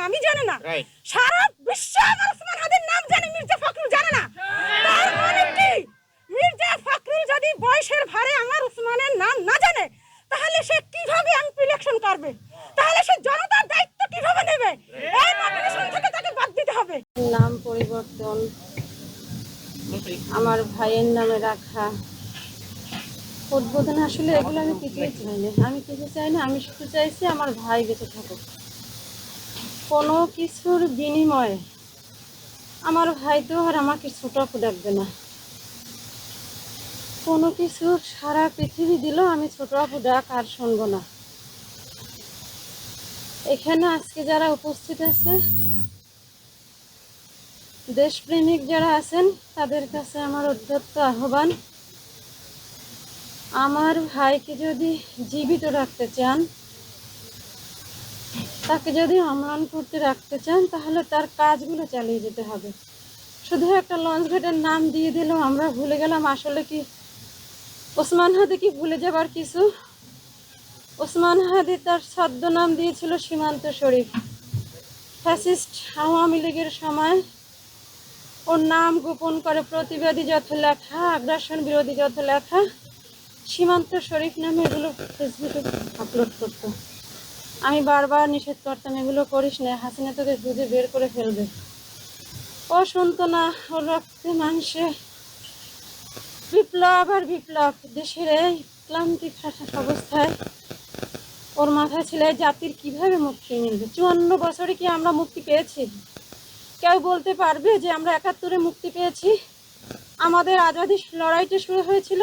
নামই জানে না, সারা বিশ্ব আমার ওসমান হাদির নাম জানে, মির্জা ফখরুল জানে না। তার মানে কি, মির্জা ফখরুল যদি বয়সের ভারে আমার ওসমানের নাম না জানে, তাহলে সে কিভাবে এমপি ইলেকশন করবে? তাহলে সে জনতার দায়িত্ব কিভাবে নেবে? এই নমিনেশন থেকে তাকে বাদ দিতে হবে। নাম পরিবর্তন, আমার ভাইয়ের নামে রাখা, উদ্বোধন, আসলে এগুলো আমি কিছুই চাই না। আমি শুধু চাইছি আমার ভাই বেঁচে থাকুক। কোনো কিছুর বিনিময়ে আমার ভাই তো আর আমাকে ছোট ডাকবে না। কোনো কিছু সারা পৃথিবী দিল, আমি ছোট আপু ডাক আর শুনবো না। এখানে আজকে যারা উপস্থিত আছে, দেশপ্রেমিক যারা আছেন, তাদের কাছে আমার উদ্ধত্ত আহ্বান, আমার ভাইকে যদি জীবিত রাখতে চান, তাকে যদি অম্লান করতে রাখতে চান, তাহলে তার কাজগুলো চালিয়ে যেতে হবে। শুধু একটা লঞ্চ ঘাটের নাম দিয়ে দিলেও আমরা ভুলে গেলাম। আসলে কি ওসমান হাদি কি ভুলে যাবার কিছু? ওসমান হাদি তার ছদ্মনাম দিয়েছিল সীমান্ত শরীফ। ফ্যাসিস্ট আওয়ামী লীগের সময় ওর নাম গোপন করে প্রতিবাদী যত লেখা, আগ্রাসন বিরোধী যত লেখা, সীমান্ত শরীফ নামে এগুলো ফেসবুকে আপলোড করতো। আমি বারবার নিষেধ করতাম, এগুলো করিস না, হাসিনা তোকে খুঁজে বের করে ফেলবে। ও শুনতো না। ওর রক্তে মাংসে বিপ্লব আর বিপ্লব। দেশের এই ক্লান্তিক অবস্থায় ওর মাথায় ছিল জাতির কিভাবে মুক্তি মিলবে। 54 বছরে কি আমরা মুক্তি পেয়েছি? কেউ বলতে পারবে যে আমরা 71-এ মুক্তি পেয়েছি? আমাদের আজাদি লড়াইটা শুরু হয়েছিল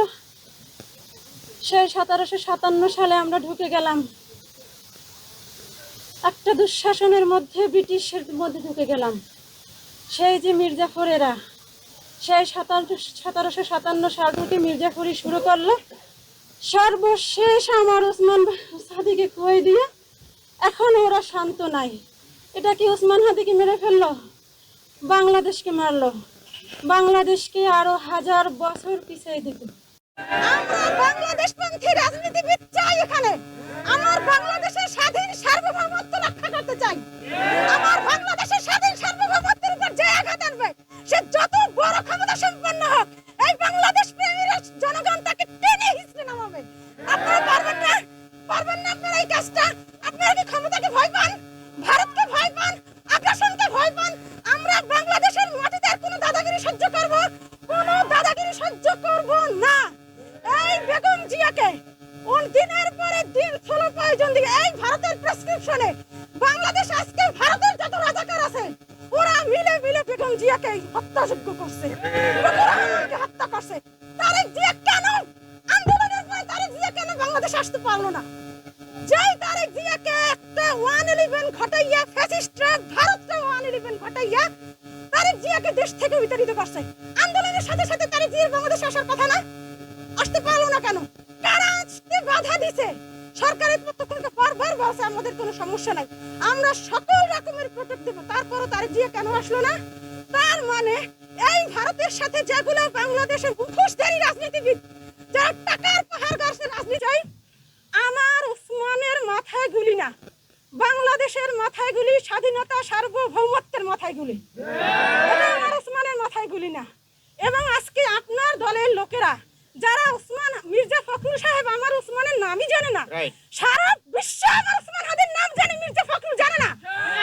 সেই 1757 সালে। আমরা ঢুকে গেলাম একটা দুঃশাসনের মধ্যে, ব্রিটিশের মধ্যে ঢুকে গেলাম। সেই যে মির্জাফরেরা সেই 1757 সাল থেকে মির্জাফরি শুরু করলো, সর্বশেষ আমার ওসমান হাদিকে কই দিয়ে এখন ওরা শান্ত নাই। এটা কি ওসমান হাদিকে মেরে ফেললো? বাংলাদেশকে মারলো, বাংলাদেশকে আরো 1000 বছর পিছিয়ে দিত। আমরা বাংলাদেশপন্থী রাজনীতিবিদ চাই এখানে। আমার বাংলাদেশের স্বাধীন সার্বভৌমত্ব রক্ষা করতে চাই। আমার বাংলাদেশের স্বাধীন সার্বভৌমত্বের উপর যে আঘাত আনবে, সে যত বড় ক্ষমতা সম্পন্ন হোক, এই বাংলাদেশ প্রেমীরা জনগণ তাকে টেনে হিঁচড়ে নামাবে। আপনারা পারবেন না, পারবেন না আপনারা এই কাজটা। আপনারা কি ক্ষমতাকে ভয় পান, ভারতকে ভয় পান, আগ্রাসনকে ভয় পান? আমরা বাংলাদেশের মাটিতে আর কোনো দাদাগিরি সহ্য করব? কোনো দাদাগিরি সহ্য করব না। এই বেগম জিয়াকে দিনের পরে দিন ষোলো প্রয়োজন দিয়ে এই ভারতের প্রেসক্রিপশনে বাংলাদেশ আজকে ভারতের যত রাজাকার আছে ওরা মিলে মিলে বেগম জিয়াকে হত্যাযোগ্য করছে, হত্যা করছে। তারেক জিয়া কেন আন্দোলনের পরে তারেক জিয়া কেন বাংলাদেশ আসতে পারলো না? যেই তারেক জিয়াকে একটা 111 ঘটাইয়া ফ্যাসিস্টরা ভারতকে 111 ঘটাইয়া তারেক জিয়াকে দেশ থেকে বিতাড়িত করছে। আন্দোলনের সাথে সাথে তারেক জিয়ার বাংলাদেশে আসার কথা না? আসতে পারলো না কেন? কারা আসতে বাধা দিছে? সরকারের পক্ষ থেকে বারবার বলছে আমাদের কোনো সমস্যা নাই, আমরা সকল রকমের প্রোটেক্ট দেব, তারপরও তারেক জিয়া কেন আসলো না? তার মানে এই ভারতের সাথে যেগুলো বাংলাদেশের মুখোশধারী রাজনীতিবিদ, যারা টাকার পাহাড় গড়ছে রাজনীতি চাই, আমার ওসমানের মাথায় গুলি না, বাংলাদেশের মাথায় গুলি, স্বাধীনতা সার্বভৌমত্বের মাথায় গুলি, আমার ওসমানের মাথায় গুলি না। এবং আজকে আপনার দলের লোকেরা যারা ওসমান মির্জা ফখরুল সাহেব আমার ওসমানের নামই জানে না, সারা বিশ্ব আমার ওসমান হাদির নাম জানে, মির্জা ফখরুল জানে না।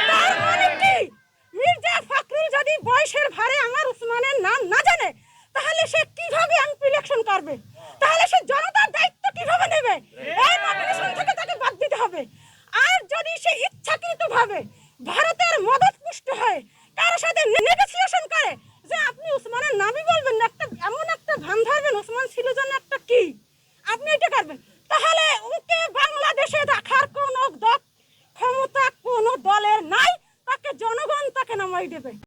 তার মানে কি, মির্জা ফখরুল যদি বয়সের ভারে আমার ওসমানের নাম না জানে, তাহলে সে কিভাবে এমপি ইলেকশন করবে? তাহলে সে জনতার দায়িত্ব কিভাবে নেবে? এই নমিনেশন থেকে তাকে বাদ দিতে হবে। আর যদি সে ইচ্ছাকৃতভাবে ভারতের মদত পুষ্ট হয়, কারোর সাথে নেগোসিয়েশন করে যে আপনি ওসমানের নামই বলবেন না, একটা এমন একটা ভান ধরবেন ওসমান ছিল যেন একটা কি, আপনি এটা